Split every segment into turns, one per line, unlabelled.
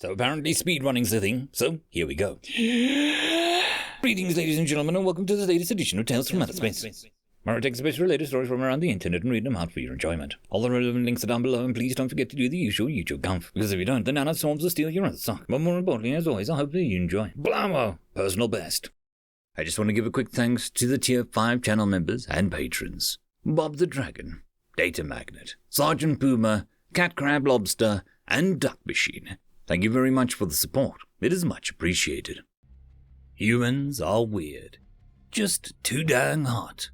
So apparently speedrunning's a thing, so here we go. Greetings, ladies and gentlemen, and welcome to the latest edition of Tales from Outer Space. Where I take space-related stories from around the internet and read them out for your enjoyment. All the relevant links are down below, and please don't forget to do the usual YouTube gump, because if you don't, the nanoswarms will steal your other sock. But more importantly, as always, I hope that you enjoy. Blammo! Personal best. I just want to give a quick thanks to the Tier 5 channel members and patrons. Bob the Dragon, Datamagnet, Sergeant Puma, Cat Crab Lobster, and Duck Machine. Thank you very much for the support. It is much appreciated. Humans are weird. Just too dang hot.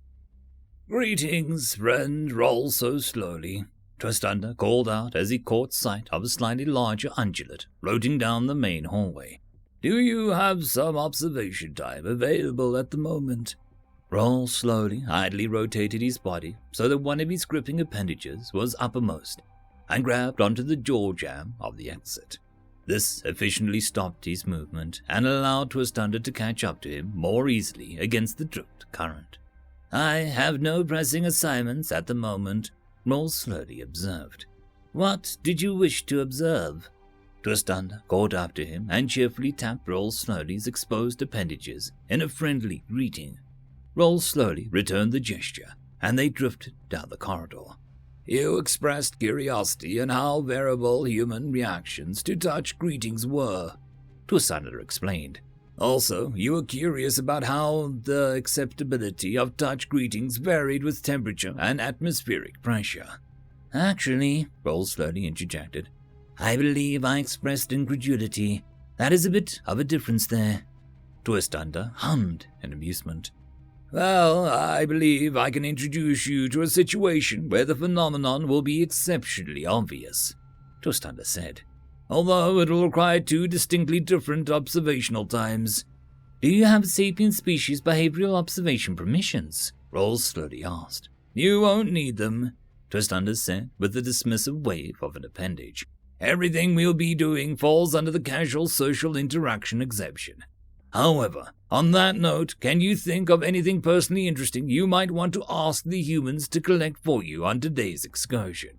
Greetings, friend. Roll so slowly. Twistander called out as he caught sight of a slightly larger ungulate floating down the main hallway. Do you have some observation time available at the moment? Roll slowly, idly rotated his body so that one of his gripping appendages was uppermost and grabbed onto the jaw jam of the exit. This efficiently stopped his movement and allowed Twistander to catch up to him more easily against the drift current. I have no pressing assignments at the moment, Roll slowly observed. What did you wish to observe? Twistander caught up to him and cheerfully tapped Roll Slowly's exposed appendages in a friendly greeting. Roll slowly returned the gesture, and they drifted down the corridor. You expressed curiosity in how variable human reactions to touch greetings were, Twistander explained. Also, you were curious about how the acceptability of touch greetings varied with temperature and atmospheric pressure. Actually, Roll slowly interjected, I believe I expressed incredulity. That is a bit of a difference there. Twistander hummed in amusement. Well, I believe I can introduce you to a situation where the phenomenon will be exceptionally obvious, Twistander said, although it will require two distinctly different observational times. Do you have sapient species behavioral observation permissions? Roll slowly asked. You won't need them, Twistander said with a dismissive wave of an appendage. Everything we'll be doing falls under the casual social interaction exception. However, on that note, can you think of anything personally interesting you might want to ask the humans to collect for you on today's excursion?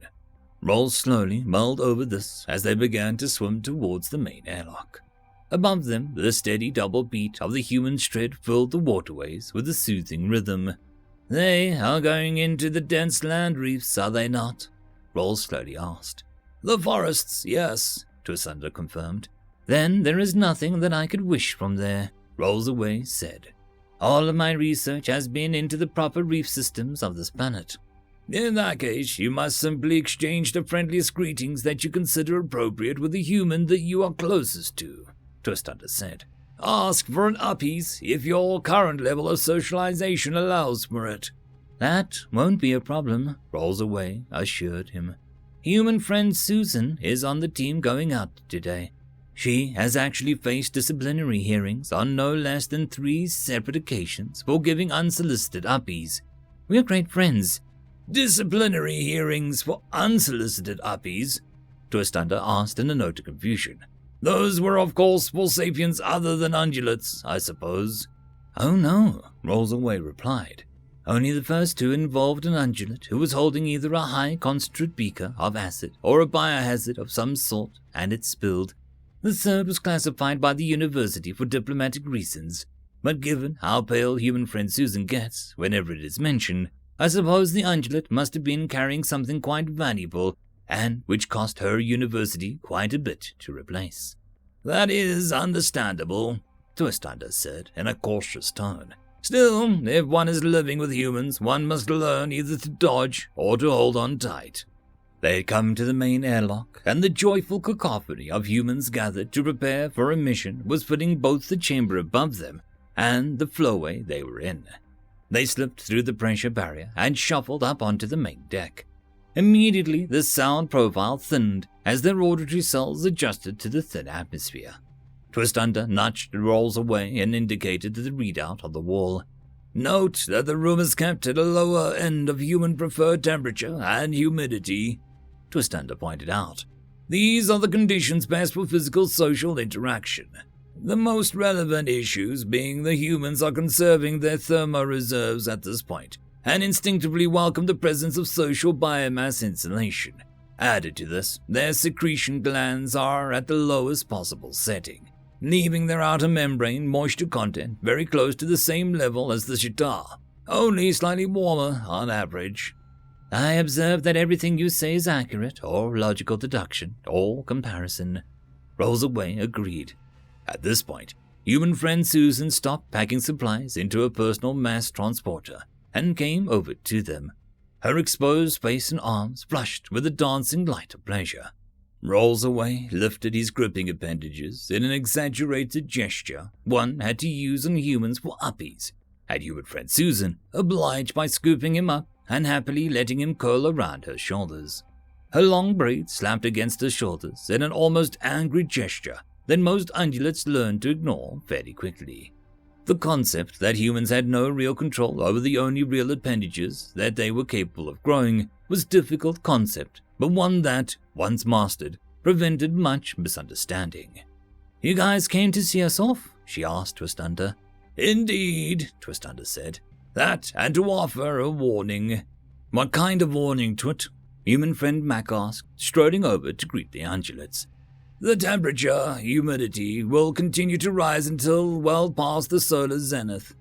Roll slowly mulled over this as they began to swim towards the main airlock. Above them, the steady double beat of the human's tread filled the waterways with a soothing rhythm. They are going into the dense land reefs, are they not? Roll slowly asked. The forests, yes, Twistander confirmed. Then there is nothing that I could wish from there, Rolls Away said. All of my research has been into the proper reef systems of this planet. In that case, you must simply exchange the friendliest greetings that you consider appropriate with the human that you are closest to, Twistander said. Ask for an uppies if your current level of socialization allows for it. That won't be a problem, Rolls Away assured him. Human friend Susan is on the team going out today. She has actually faced disciplinary hearings on no less than 3 separate occasions for giving unsolicited uppies. We are great friends. Disciplinary hearings for unsolicited uppies? Twistander asked in a note of confusion. Those were of course for sapiens other than ungulates, I suppose. Oh no, Rolls Away replied. Only the first 2 involved an ungulate who was holding either a high concentrate beaker of acid or a biohazard of some sort, and it spilled. The third was classified by the university for diplomatic reasons, but given how pale human friend Susan gets whenever it is mentioned, I suppose the ungulate must have been carrying something quite valuable, and which cost her university quite a bit to replace. That is understandable, Twistander said in a cautious tone. Still, if one is living with humans, one must learn either to dodge or to hold on tight. They had come to the main airlock, and the joyful cacophony of humans gathered to prepare for a mission was filling both the chamber above them and the flowway they were in. They slipped through the pressure barrier and shuffled up onto the main deck. Immediately, the sound profile thinned as their auditory cells adjusted to the thin atmosphere. Twistander nudged Rolls Away and indicated the readout on the wall. Note that the room is kept at a lower end of human-preferred temperature and humidity, Twistander pointed out. These are the conditions best for physical-social interaction. The most relevant issues being the humans are conserving their thermo reserves at this point, and instinctively welcome the presence of social biomass insulation, Added to this, their secretion glands are at the lowest possible setting, leaving their outer membrane moisture content very close to the same level as the Shatar, only slightly warmer on average. I observe that everything you say is accurate, or logical deduction, or comparison. Rolls away agreed. At this point, human friend Susan stopped packing supplies into a personal mass transporter and came over to them. Her exposed face and arms flushed with a dancing light of pleasure. Rolls away lifted his gripping appendages in an exaggerated gesture one had to use on humans for uppies, had human friend Susan obliged by scooping him up and happily letting him curl around her shoulders. Her long braids slapped against her shoulders in an almost angry gesture that most ungulates learn to ignore fairly quickly. The concept that humans had no real control over the only real appendages that they were capable of growing was a difficult concept, but one that, once mastered, prevented much misunderstanding. "You guys came to see us off?" she asked Twistunder. "Indeed," Twistunder said. "That and to offer a warning." "What kind of warning, Twit?" human friend Mac asked, strolling over to greet the ungulates. "The temperature, humidity, will continue to rise until well past the solar zenith,"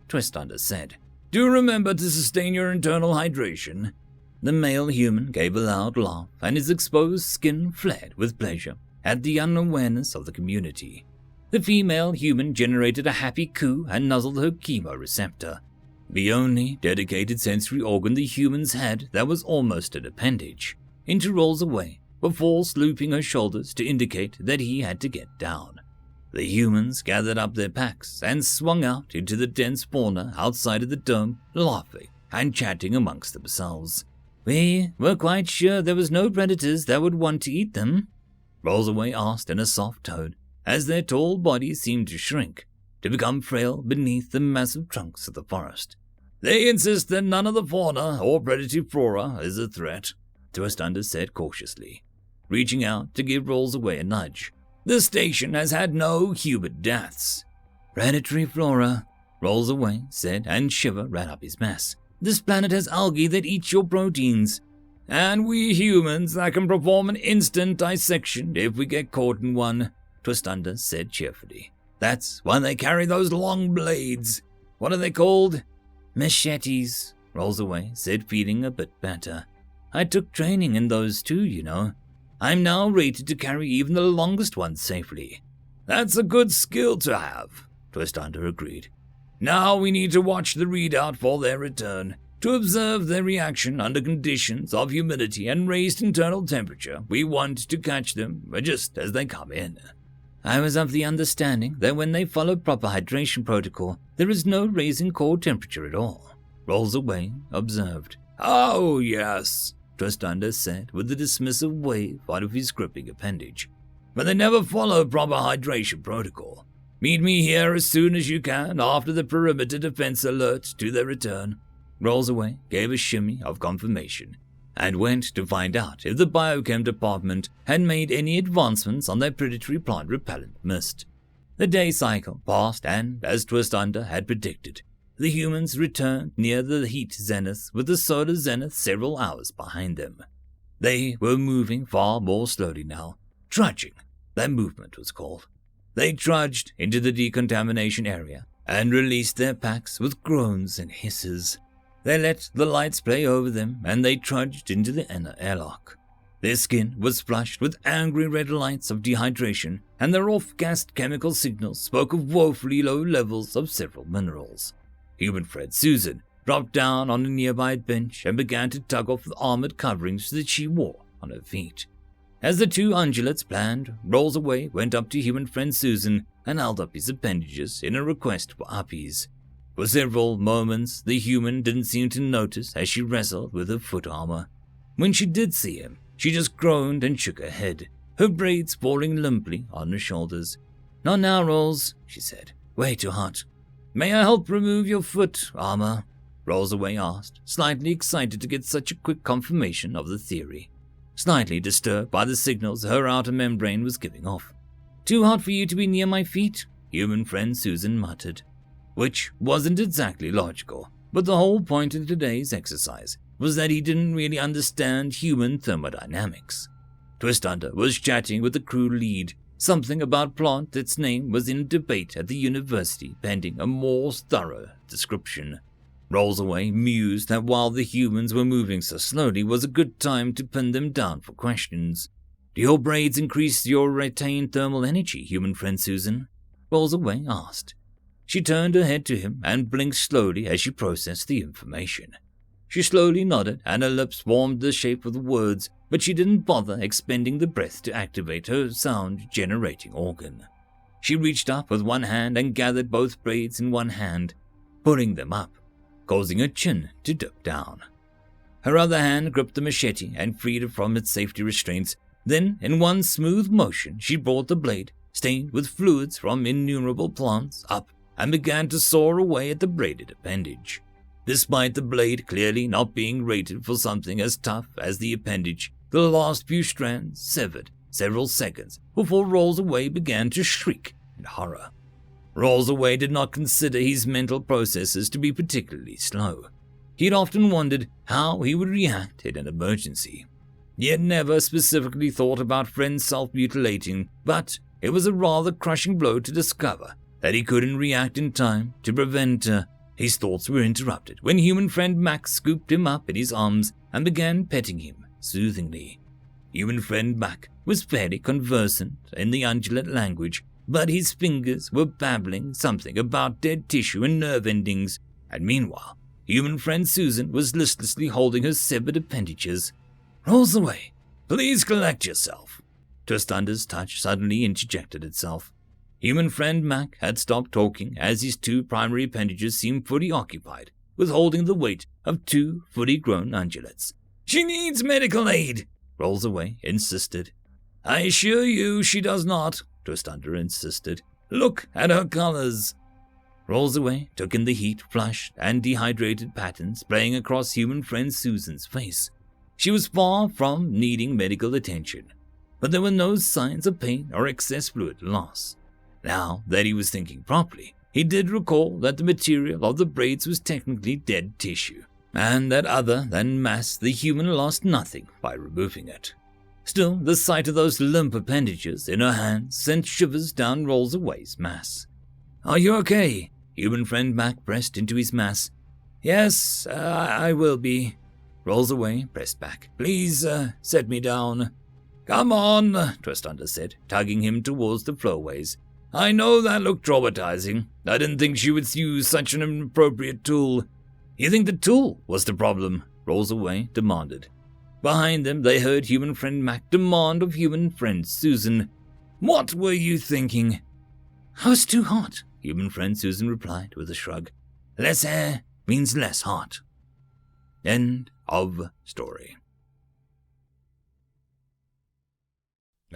Twistunder said. "Do remember to sustain your internal hydration." The male human gave a loud laugh, and his exposed skin flared with pleasure at the unawareness of the community. The female human generated a happy coo and nuzzled her chemoreceptor, the only dedicated sensory organ the humans had that was almost an appendage, into rolls away before slooping her shoulders to indicate that he had to get down. The humans gathered up their packs and swung out into the dense fauna outside of the dome, laughing and chatting amongst themselves. "We were quite sure there was no predators that would want to eat them," Rollsaway asked in a soft tone, as their tall bodies seemed to shrink, to become frail beneath the massive trunks of the forest. "They insist that none of the fauna or predatory flora is a threat," Twistunder said cautiously, reaching out to give Rollsaway a nudge. "The station has had no human deaths." "Predatory flora," Rollsaway said, and shiver ran up his mess. "This planet has algae that eat your proteins." "And we humans that can perform an instant dissection if we get caught in one," Twistunder said cheerfully. "That's why they carry those long blades. What are they called?" "Machetes," Rollsaway said, feeling a bit better. "I took training in those too, you know. I'm now rated to carry even the longest ones safely." "That's a good skill to have," Twistunder agreed. "Now we need to watch the readout for their return. To observe their reaction under conditions of humidity and raised internal temperature, we want to catch them just as they come in." "I was of the understanding that when they follow proper hydration protocol, there is no raising core temperature at all," Rollsaway observed. "Oh, yes," Twistunder said with a dismissive wave out of his gripping appendage. "But they never follow proper hydration protocol. Meet me here as soon as you can after the perimeter defense alert to their return." Rollsaway gave a shimmy of confirmation and went to find out if the biochem department had made any advancements on their predatory plant repellent mist. The day cycle passed, and, as Twistunder had predicted, the humans returned near the heat zenith with the solar zenith several hours behind them. They were moving far more slowly now. Trudging, that movement was called. They trudged into the decontamination area and released their packs with groans and hisses. They let the lights play over them, and they trudged into the inner airlock. Their skin was flushed with angry red lights of dehydration, and their off-gassed chemical signals spoke of woefully low levels of several minerals. Human friend Susan dropped down on a nearby bench and began to tug off the armored coverings that she wore on her feet. As the two ungulates planned, Rollsaway went up to human friend Susan and held up his appendages in a request for uppies. For several moments, the human didn't seem to notice as she wrestled with her foot armor. When she did see him, she just groaned and shook her head, her braids falling limply on her shoulders. "Not now, Rolls," she said. "Way too hot." "May I help remove your foot armor?" Rollsaway asked, slightly excited to get such a quick confirmation of the theory, slightly disturbed by the signals her outer membrane was giving off. "Too hot for you to be near my feet?" human friend Susan muttered. Which wasn't exactly logical, but the whole point of today's exercise was that he didn't really understand human thermodynamics. Twistunder was chatting with the crew lead, something about plant that's name was in debate at the university pending a more thorough description. Rollsaway mused that while the humans were moving so slowly was a good time to pin them down for questions. Do your braids increase your retained thermal energy, human friend Susan? Rollsaway asked. She turned her head to him and blinked slowly as she processed the information. She slowly nodded and her lips formed the shape of the words, but she didn't bother expending the breath to activate her sound-generating organ. She reached up with one hand and gathered both braids in one hand, pulling them up, causing her chin to dip down. Her other hand gripped the machete and freed it from its safety restraints. Then, in one smooth motion, she brought the blade, stained with fluids from innumerable plants, up and began to saw away at the braided appendage. Despite the blade clearly not being rated for something as tough as the appendage, the last few strands severed several seconds before Rollsaway began to shriek in horror. Rollsaway did not consider his mental processes to be particularly slow. He had often wondered how he would react in an emergency. He had never specifically thought about friends self-mutilating, but it was a rather crushing blow to discover that he couldn't react in time to prevent His thoughts were interrupted when human friend Max scooped him up in his arms and began petting him soothingly. Human friend Mac was fairly conversant in the ungulate language, but his fingers were babbling something about dead tissue and nerve endings, and meanwhile, human friend Susan was listlessly holding her severed appendages. Rollsaway, please collect yourself. Twistunder's touch suddenly interjected itself. Human friend Mac had stopped talking as his two primary appendages seemed fully occupied with holding the weight of two fully grown ungulates. She needs medical aid, Rollsaway insisted. I assure you she does not, Twistunder insisted. Look at her colors. Rollsaway took in the heat, flushed, and dehydrated patterns playing across human friend Susan's face. She was far from needing medical attention, but there were no signs of pain or excess fluid loss. Now that he was thinking properly, he did recall that the material of the braids was technically dead tissue, and that other than mass, the human lost nothing by removing it. Still, the sight of those limp appendages in her hands sent shivers down Rollsaway's mass. Are you okay? Human friend Mac pressed into his mass. Yes, I will be. Rollsaway pressed back. Please, set me down. Come on, Twistunder said, tugging him towards the flowways. I know that looked traumatizing. I didn't think she would use such an inappropriate tool. You think the tool was the problem? Rollsaway demanded. Behind them, they heard human friend Mac demand of human friend Susan. What were you thinking? I was too hot, human friend Susan replied with a shrug. Less air means less hot. End of story.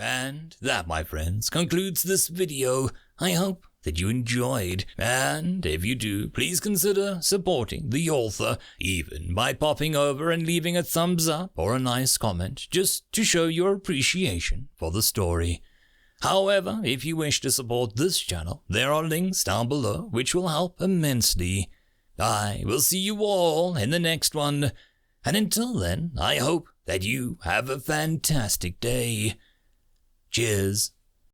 And that, my friends, concludes this video. I hope that you enjoyed, and if you do, please consider supporting the author, even by popping over and leaving a thumbs up or a nice comment, just to show your appreciation for the story. However, if you wish to support this channel, there are links down below which will help immensely. I will see you all in the next one, and until then, I hope that you have a fantastic day. Cheers.